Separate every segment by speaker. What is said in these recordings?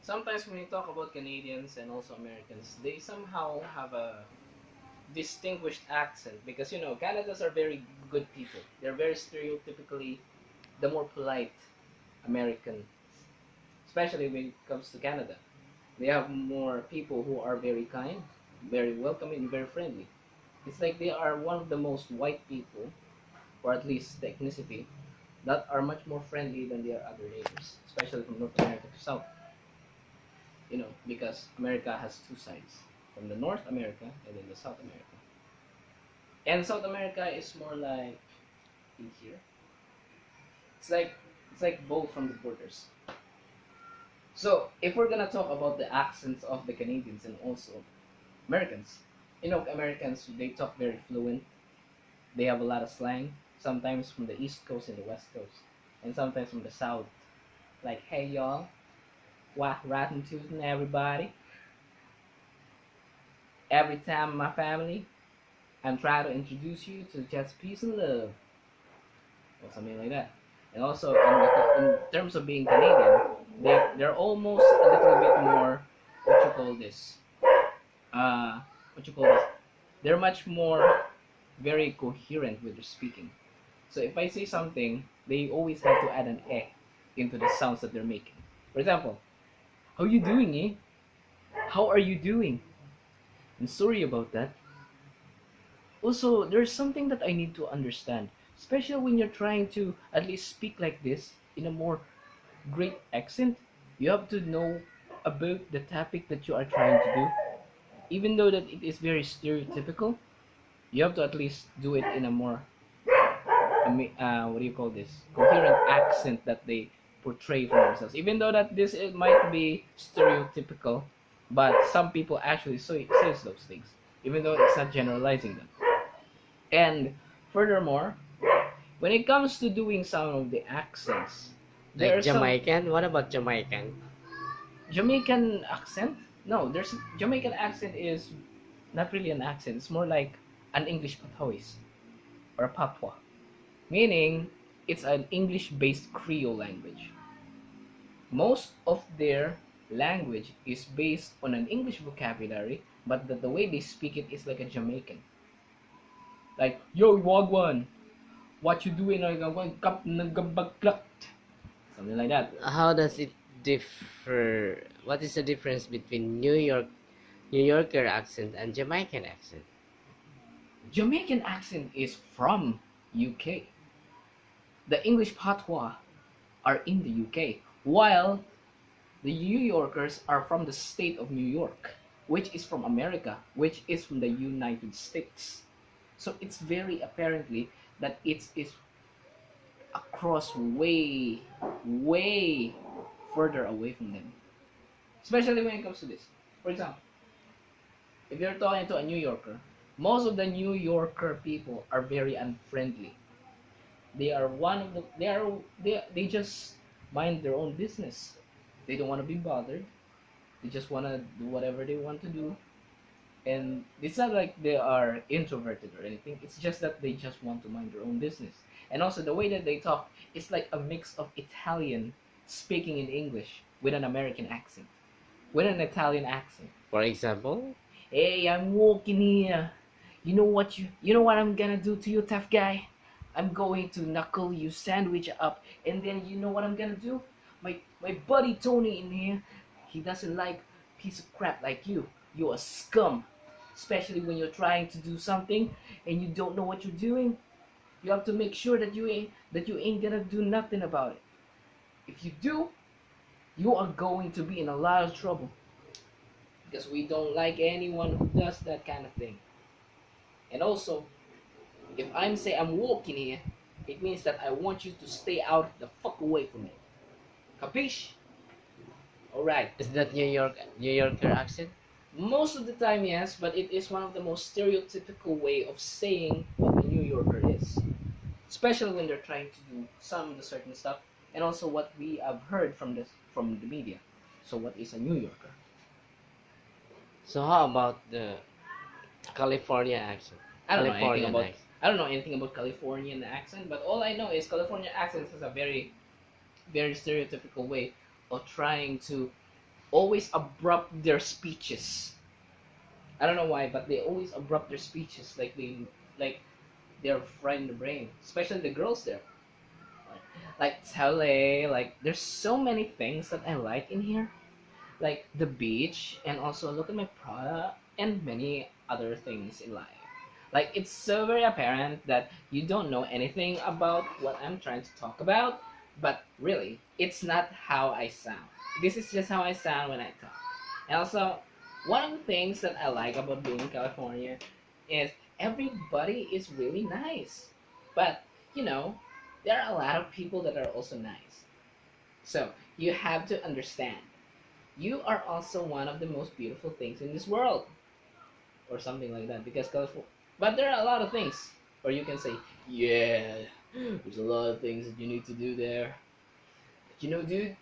Speaker 1: sometimes when you talk about Canadians and also Americans, they somehow have a distinguished accent because Canadians are very good people. They're very stereotypically the more polite Americans, especially when it comes to Canada. They have more people who are very kind, very welcoming, very friendly. It's like they are one of the most white people, or at least the ethnicity, that are much more friendly than their other neighbors, especially from North America to South. Because America has two sides, from the North America and then the South America. And South America is more like in here. It's like both from the borders. So if we're gonna talk about the accents of the Canadians and also Americans, Americans they talk very fluent. They have a lot of slang. Sometimes from the East Coast and the West Coast, and sometimes from the South. Like, hey y'all, what rotten tootin' everybody. Every time my family, I'm trying to introduce you to just peace and love, or something like that. And also in terms of being Canadian, they're almost a little bit more what you call this. What you call this? They're much more very coherent with their speaking. So if I say something, they always have to add an "eh" into the sounds that they're making. For example, how you doing, eh? How are you doing? I'm sorry about that. Also, there's something that I need to understand, especially when you're trying to at least speak like this in a more great accent. You have to know about the topic that you are trying to do. Even though that it is very stereotypical, you have to at least do it in a more what do you call this, coherent accent that they portray for themselves, even though that this it might be stereotypical, but some people actually says those things, even though it's not generalizing them. And furthermore, when it comes to doing some of the accents, there
Speaker 2: Like
Speaker 1: are some
Speaker 2: Jamaican? What about Jamaican?
Speaker 1: Jamaican accent. No, there's Jamaican accent is not really an accent, it's more like an English patois or a patois, meaning it's an English-based Creole language. Most of their language is based on an English vocabulary, but the way they speak it is like a Jamaican. Like, yo, wagwan, what you doing? Something like that.
Speaker 2: How does it differ? What is the difference between New Yorker accent and Jamaican accent?
Speaker 1: Jamaican accent is from UK. The English patois are in the UK, while the New Yorkers are from the state of New York, which is from America, which is from the United States. So it's very apparently that it is across way, way further away from them. Especially when it comes to this. For example, if you're talking to a New Yorker, most of the New Yorker people are very unfriendly. They are one of the they just mind their own business. They don't want to be bothered. They just want to do whatever they want to do. And it's not like they are introverted or anything. It's just that they just want to mind their own business. And also the way that they talk, it's like a mix of Italian speaking in English with an American accent, with an Italian accent.
Speaker 2: For example,
Speaker 1: Hey, I'm walking here. You know what I'm gonna do to you, tough guy? I'm going to knuckle you sandwich up, and then you know what I'm gonna do? My buddy Tony in here, he doesn't like piece of crap like you. You're a scum. Especially when you're trying to do something and you don't know what you're doing. You have to make sure that you ain't gonna do nothing about it. If you do, you are going to be in a lot of trouble. Because we don't like anyone who does that kind of thing. And also, if I'm walking here, it means that I want you to stay out the fuck away from me. Capiche? Alright.
Speaker 2: is that New Yorker accent?
Speaker 1: Most of the time, yes, but it is one of the most stereotypical way of saying what a New Yorker is. Especially when they're trying to do some of the certain stuff, and also what we have heard from the media. So what is a New Yorker?
Speaker 2: So how about the California accent?
Speaker 1: I don't know anything
Speaker 2: Californian
Speaker 1: about
Speaker 2: accent.
Speaker 1: I don't know anything about Californian accent, but all I know is California accent has a very, very stereotypical way of trying to always abrupt their speeches. I don't know why, but they always abrupt their speeches, like they're fried in the brain, especially the girls there. Like Tele, like there's so many things that I like in here, like the beach, and also look at my Prada and many other things in life. Like it's so very apparent that you don't know anything about what I'm trying to talk about, but really, it's not how I sound. This is just how I sound when I talk. And also, one of the things that I like about being in California is everybody is really nice. But, you know, there are a lot of people that are also nice. So, you have to understand, you are also one of the most beautiful things in this world. Or something like that. Because California. But there are a lot of things. Or you can say, yeah, there's a lot of things that you need to do there. You know, dude,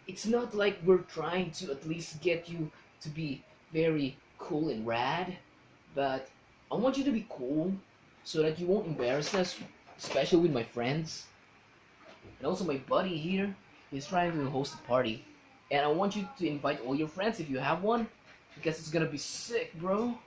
Speaker 1: it's not like we're trying to at least get you to be very cool and rad, but I want you to be cool so that you won't embarrass us, especially with my friends. And also my buddy here is trying to host a party. And I want you to invite all your friends if you have one, because it's gonna be sick, bro.